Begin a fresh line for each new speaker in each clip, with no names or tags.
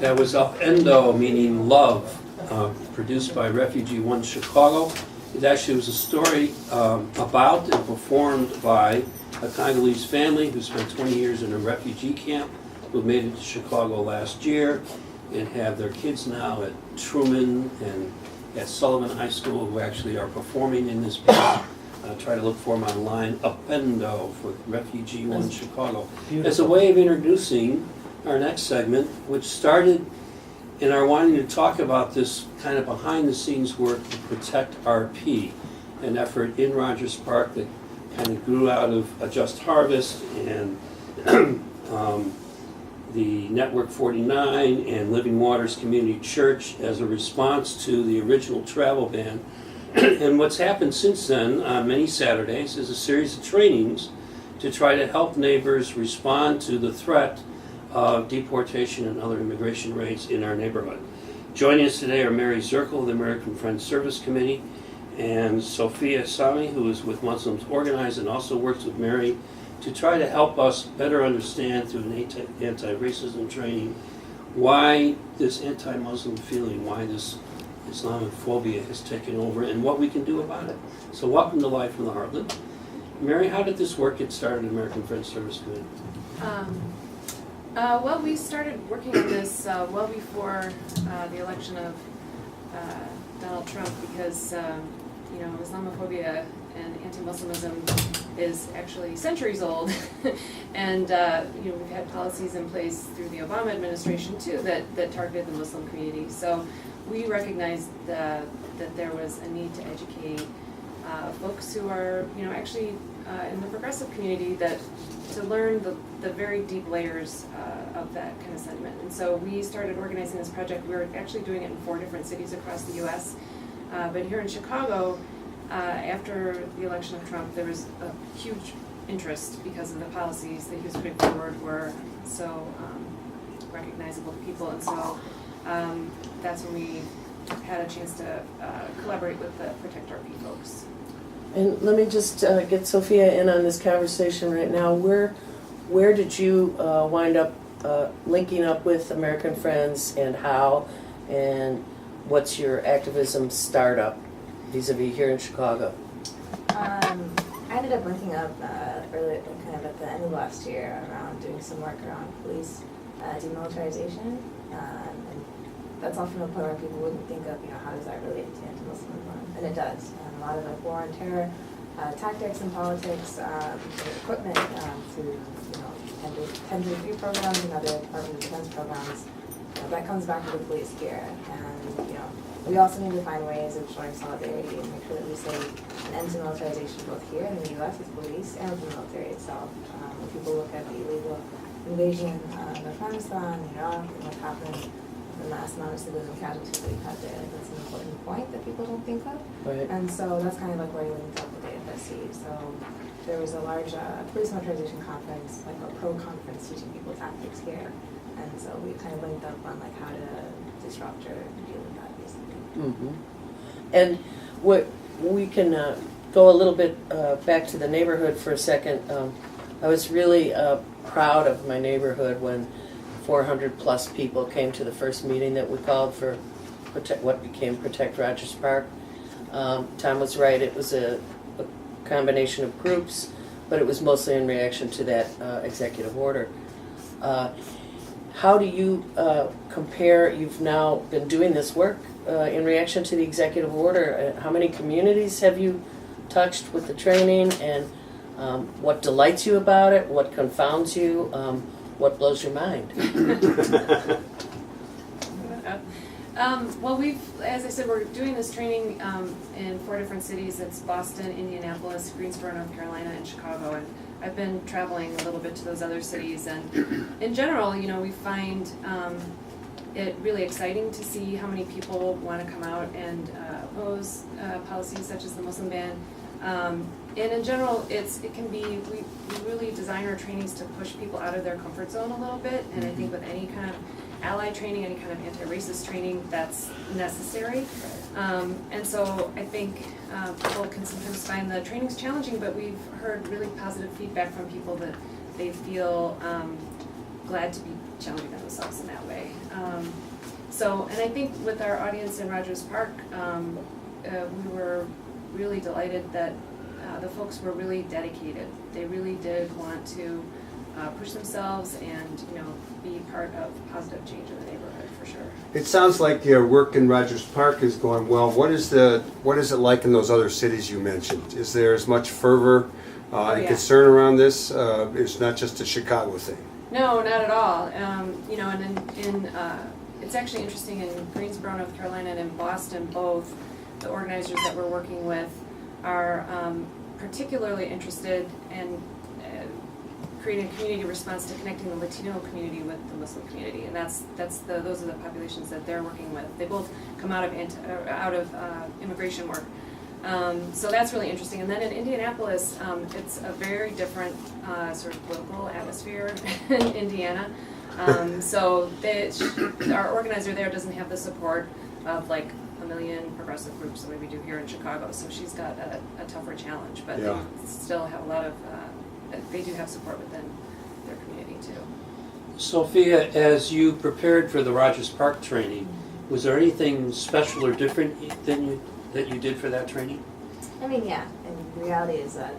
That was Upendo, meaning love, produced by Refugee One Chicago. It actually was a story about and performed by a Congolese family who spent 20 years in a refugee camp, who made it to Chicago last year and have their kids now at Truman and at Sullivan High School, who actually are performing in this piece. Try to look for them online, Upendo for Refugee One Chicago.
Beautiful.
As a way of introducing our next segment, which started in our wanting to talk about this kind of behind-the-scenes work to protect RP, an effort in Rogers Park that kind of grew out of A Just Harvest and the Network 49 and Living Waters Community Church as a response to the original travel ban. And what's happened since then on many Saturdays is a series of trainings to try to help neighbors respond to the threat of deportation and other immigration raids in our neighborhood. Joining us today are Mary Zerkel of the American Friends Service Committee and Sofia Sami, who is with Muslims Organized and also works with Mary to try to help us better understand through an anti-racism training why this anti-Muslim feeling, why this Islamophobia has taken over and what we can do about it. So welcome to Live from the Heartland. Mary, how did this work get started in American Friends Service Committee?
Well, we started working on this well before the election of Donald Trump because, Islamophobia and anti-Muslimism is actually centuries old. And, we've had policies in place through the Obama administration, too, that targeted the Muslim community. So we recognized that there was a need to educate folks who are, actually in the progressive community to learn the very deep layers of that kind of sentiment. And so we started organizing this project. We were actually doing it in 4 different cities across the U.S. But here in Chicago, after the election of Trump, there was a huge interest because of the policies that he was putting forward were so recognizable to people. And so that's when we had a chance to collaborate with the Protect RP folks.
And let me just get Sofia in on this conversation right now. Where did you wind up linking up with American Friends and how? And what's your activism startup vis-a-vis here in Chicago?
I ended up linking up early, kind of at the end of last year, around doing some work around police demilitarization. And that's often a point where people wouldn't think of, how does that relate to anti-Muslimism? And it does. A lot of war on terror tactics and politics, equipment through 10-3 programs and other Department of Defense programs. That comes back to the police gear, and we also need to find ways of showing solidarity and make sure that we say an end to militarization both here in the U.S. with police and with the military itself. When people look at the illegal invasion of Afghanistan, Iraq, and what happened, the mass amount of civilian casualties that we've had there, that's an important point that people don't think of.
Right.
And so that's kind of like where we linked up with AFSC. So there was a large police militarization conference, like a pro-conference teaching people tactics here. And so we kind of linked up on like how to disrupt or deal with that, basically.
Mm-hmm. And what we can go a little bit back to the neighborhood for a second. I was really proud of my neighborhood when 400 plus people came to the first meeting that we called for what became Protect Rogers Park. Tom was right, it was a combination of groups, but it was mostly in reaction to that executive order. How do you compare, you've now been doing this work in reaction to the executive order, how many communities have you touched with the training, and what delights you about it, what confounds you, what blows your mind?
Well, as I said, we're doing this training in 4 different cities. It's Boston, Indianapolis, Greensboro, North Carolina, and Chicago. And I've been traveling a little bit to those other cities. And in general, we find it really exciting to see how many people want to come out and oppose policies such as the Muslim ban. And in general, it can be, we really design our trainings to push people out of their comfort zone a little bit, and I think with any kind of ally training, any kind of anti-racist training, that's necessary. And so I think people can sometimes find the trainings challenging, but we've heard really positive feedback from people that they feel glad to challenging themselves in that way. So, and I think with our audience in Rogers Park, we were really delighted that the folks were really dedicated. They really did want to push themselves and, you know, be part of positive change in the neighborhood for sure.
It sounds like your work in Rogers Park is going well. What is it like in those other cities you mentioned? Is there as much fervor and
yeah.
concern around this? It's not just a Chicago thing.
No, not at all. You know, and it's actually interesting in Greensboro, North Carolina, and in Boston, both the organizers that we're working with are particularly interested in creating a community response to connecting the Latino community with the Muslim community, and those are the populations that they're working with. They both come out of immigration work, so that's really interesting. And then in Indianapolis, it's a very different sort of political atmosphere in Indiana. So our organizer there doesn't have the support of like a million progressive groups the way we do here in Chicago. So she's got a tougher challenge, but
Yeah.
they still have a lot of. They do have support within their community too.
Sophia, as you prepared for the Rogers Park training, was there anything special or different that you did for that training?
I mean, yeah, and the reality is that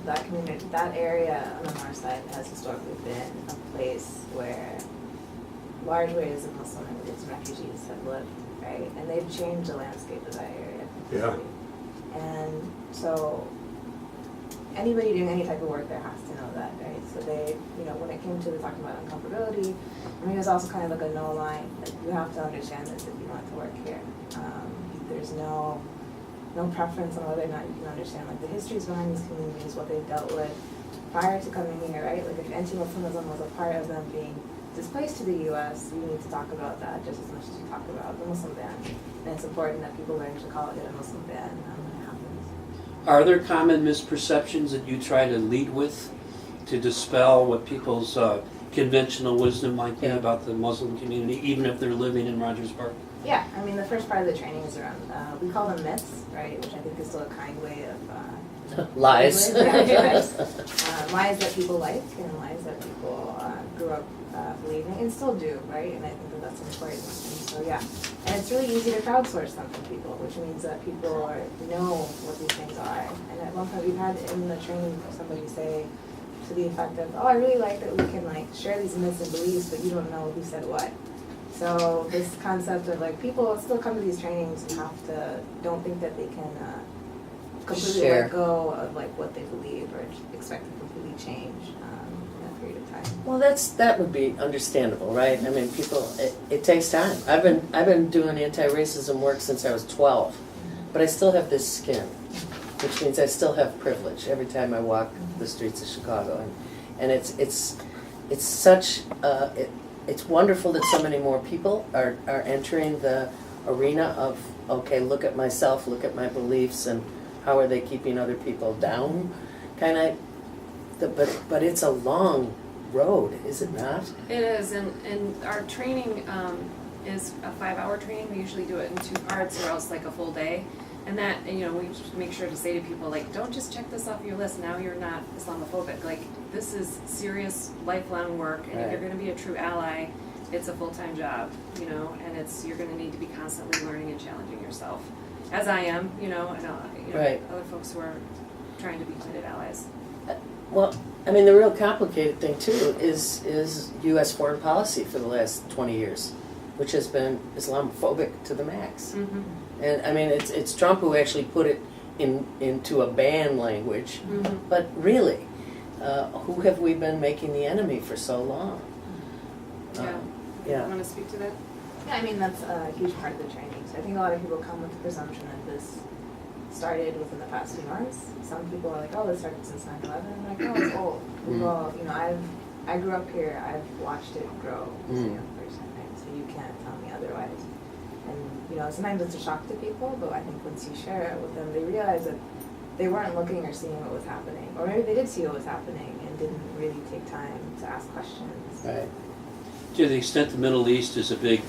that community, that area on the north side has historically been a place where large waves of Muslim immigrants and refugees have lived, right? And they've changed the landscape of that area completely.
Yeah.
And so anybody doing any type of work there has to know that, right? So they, you know, when it came to talking about uncomfortability, I mean, it was also kind of like a no line. Like, you have to understand this if you want to work here. There's no preference on whether or not you can understand like the histories behind these communities, what they've dealt with prior to coming here, right? Like if anti-Muslimism was a part of them being displaced to the U.S., you need to talk about that just as much as you talk about the Muslim ban. And it's important that people learn to call it a Muslim ban when it happens.
Are there common misperceptions that you try to lead with to dispel what people's conventional wisdom might be about the Muslim community, even if they're living in Rogers Park?
Yeah, I mean, the first part of the training is around, we call them myths, right, which I think is still a kind way of...
Lies.
Lies that people like and lies that people grew up believing and still do, right, and I think that that's important. And so, yeah, and it's really easy to crowdsource them from people, which means that people know what these things are. And at one point we've had in the training somebody say to the effect of, oh, I really like that we can like share these myths and beliefs, but you don't know who said what. So this concept of like people still come to these trainings and don't think that they can completely let go of like what they believe or expect to completely change in a period of time.
Well, that would be understandable, right? I mean, people, it takes time. I've been doing anti-racism work since I was 12, but I still have this skin, which means I still have privilege every time I walk the streets of Chicago, and it's such it's wonderful that so many more people are entering the arena of, okay, look at myself, look at my beliefs, and how are they keeping other people down, kind of. But it's a long road, is it not?
It is, and our training is a 5-hour training. We usually do it in 2 parts or else like a full day. And that, you know, we just make sure to say to people, like, don't just check this off your list, now you're not Islamophobic. Like, this is serious, lifelong work, and if you're gonna be a true ally, it's a full-time job, you know, and you're gonna need to be constantly learning and challenging yourself. As I am, you know, and other folks who are trying to be committed allies.
Well, I mean, the real complicated thing, too, is U.S. foreign policy for the last 20 years, which has been Islamophobic to the max.
Mm-hmm.
And I mean, it's Trump who actually put it into a ban language.
Mm-hmm.
But really, who have we been making the enemy for so long?
Yeah. Want to speak to that?
Yeah, I mean, that's a huge part of the training. So I think a lot of people come with the presumption that this started within the past few months. Some people are like, oh, this started since 9/11. I'm like, no, it's old. Well, you know, I grew up here. I've watched it grow as a young person, right? So you can't tell me otherwise. And, you know, sometimes it's a shock to people, but I think once you share it with them, they realize that they weren't looking or seeing what was happening. Or maybe they did see what was happening and didn't really take time to ask questions.
Right.
To the extent the Middle East is a big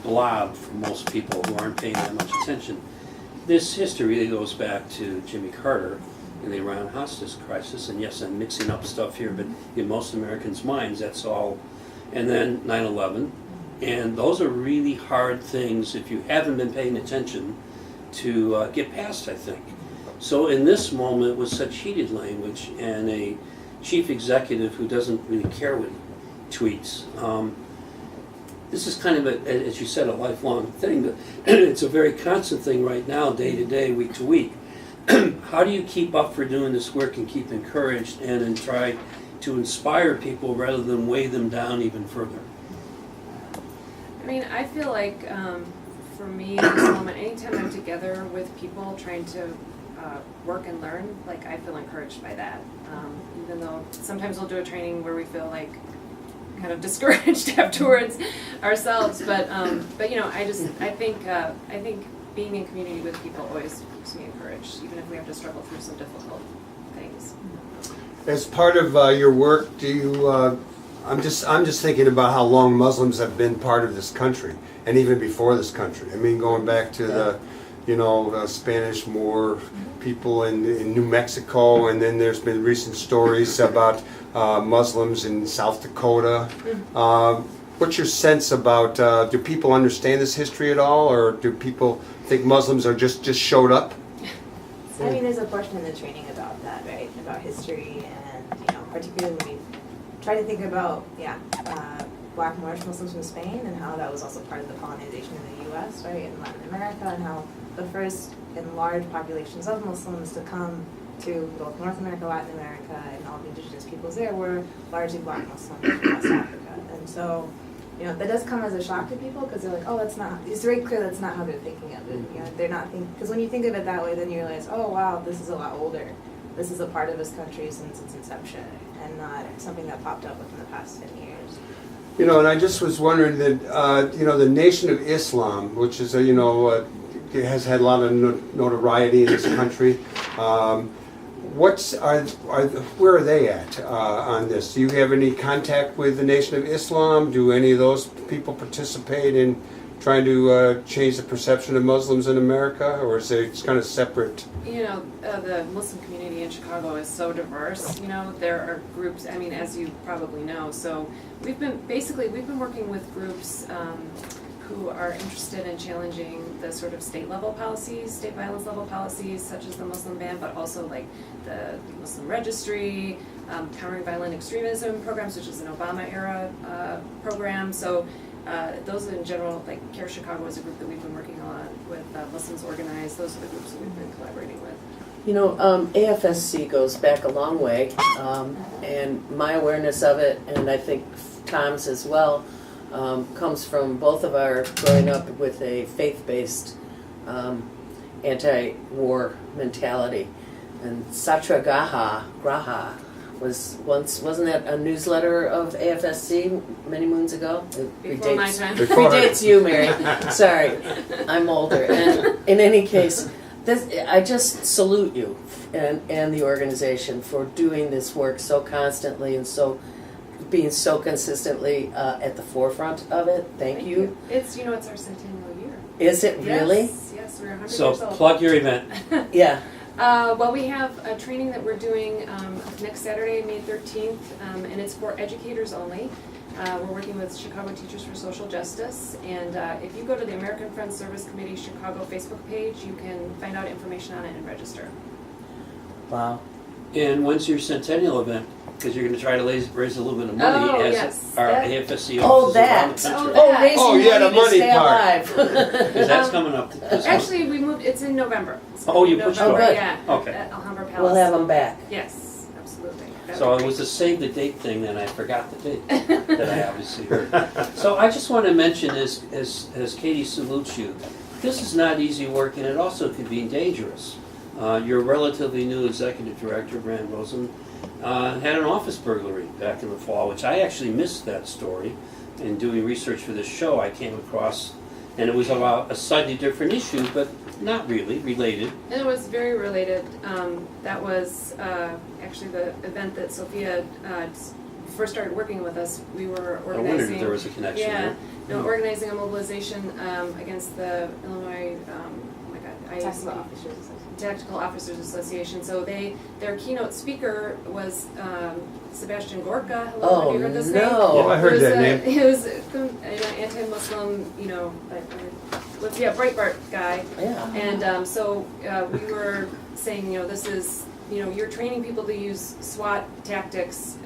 blob for most people who aren't paying that much attention, this history goes back to Jimmy Carter and the Iran hostage crisis. And yes, I'm mixing up stuff here, but in most Americans' minds, that's all and then 9/11. And those are really hard things if you haven't been paying attention to get past, I think. So in this moment with such heated language and a chief executive who doesn't really care what he tweets, this is kind of, as you said, a lifelong thing, but it's a very constant thing right now, day to day, week to week. How do you keep up for doing this work and keep encouraged and then try to inspire people rather than weigh them down even further?
I mean, I feel like for me in this moment, anytime I'm together with people trying to work and learn, like I feel encouraged by that. Even though sometimes we'll do a training where we feel like kind of discouraged afterwards ourselves, but you know, I think being in community with people always keeps me encouraged, even if we have to struggle through some difficult things.
As part of your work, do you? I'm just thinking about how long Muslims have been part of this country, and even before this country. I mean, going back to the Spanish Moor people in New Mexico, and then there's been recent stories about Muslims in South Dakota. What's your sense about? Do people understand this history at all, or do people think Muslims are just showed up?
I mean, there's a portion in the training about that, right? About history, and particularly when we try to think about Black Moorish Muslims from Spain and how that was also part of the colonization in the U.S., right, in Latin America, and how the first and large populations of Muslims to come to both North America, Latin America, and all the indigenous peoples there were largely Black Muslims from West Africa. And so, that does come as a shock to people because they're like, oh, it's very clear that's not how they're thinking of it. They're not because when you think of it that way, then you realize, oh, wow, this is a lot older. This is a part of this country since its inception and not something that popped up within the past 10 years.
And I just was wondering that, the Nation of Islam, which is, has had a lot of notoriety in this country, where are they at on this? Do you have any contact with the Nation of Islam? Do any of those people participate in trying to change the perception of Muslims in America, or is it kind of separate?
The Muslim community in Chicago is so diverse. There are groups, I mean, as you probably know. So we've been working with groups who are interested in challenging the sort of state violence level policies, such as the Muslim ban, but also like the Muslim registry, countering violent extremism programs, which is an Obama era program. So those in general, like Care Chicago is a group that we've been working on with Muslims Organized. Those are the groups that we've been collaborating with.
AFSC goes back a long way, and my awareness of it, and I think Tom's as well, comes from both of our growing up with a faith-based anti-war mentality. And Satyagraha wasn't that a newsletter of AFSC many moons ago?
Before my time.
Predates you, Mary. Sorry, I'm older. And in any case, I just salute you and the organization for doing this work so constantly and being so consistently at the forefront of it. Thank you.
It's it's our centennial year.
Is it really?
Yes, we're 100 years
So
old.
plug your event.
Yeah.
Well, we have a training that we're doing next Saturday, May 13th, and it's for educators only. We're working with Chicago Teachers for Social Justice, and if you go to the American Friends Service Committee Chicago Facebook page, you can find out information on it and register.
Wow.
And when's your centennial event? Because you're going to try to raise a little bit of money as
yes.
our
That-
AFSC
Oh,
offices around
that.
the country.
Raising
Oh, yeah, the
money to
money
stay
part.
alive.
Because that's coming up this month.
Actually, we moved. It's in November. It's
Oh,
in
you pushed
November,
it. Oh, good.
Yeah.
Okay.
At Alhambra Palace.
We'll have them back.
Yes, absolutely. That
So
would
it
be
was a save the date thing, and I forgot the date that I obviously heard. So I just want to mention, as Katie salutes you, this is not easy work, and it also could be dangerous. Your relatively new executive director, Brand Rosen, had an office burglary back in the fall, which I actually missed that story. In doing research for this show, I came across, and it was about a slightly different issue, but not really related.
And it was very related. That was actually the event that Sofia first started working with us. We were
I wondered
organizing.
if there was a connection
Yeah,
there.
organizing a mobilization against the Illinois.
Tactical Officers Association.
Tactical Officers Association. So their keynote speaker was Sebastian Gorka. Hello,
Oh,
have you heard this name?
no.
Yeah, I heard
He was
that name.
He was an anti-Muslim, Breitbart guy.
Yeah.
And so we were saying, this is, you're training people to use SWAT tactics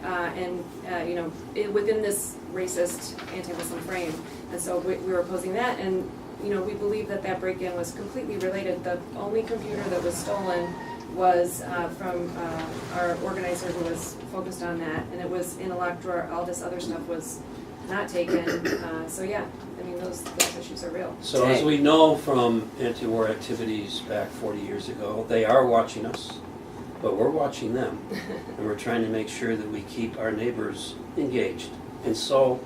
within this racist anti-Muslim frame. And so we were opposing that, and we believe that break-in was completely related. The only computer that was stolen was from our organizer who was focused on that, and it was in a locked drawer. All this other stuff was not taken. So yeah, those issues are real.
So as we know from anti-war activities back 40 years ago, they are watching us, but we're watching them. And we're trying to make sure that we keep our neighbors engaged. And so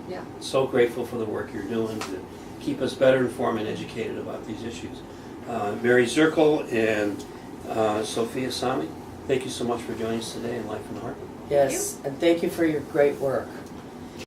grateful for the work you're doing to keep us better informed and educated about these issues. Mary Zerkel and Sofia Sami, thank you so much for joining us today in Life in the Heartland.
Yes, and thank you for your great work.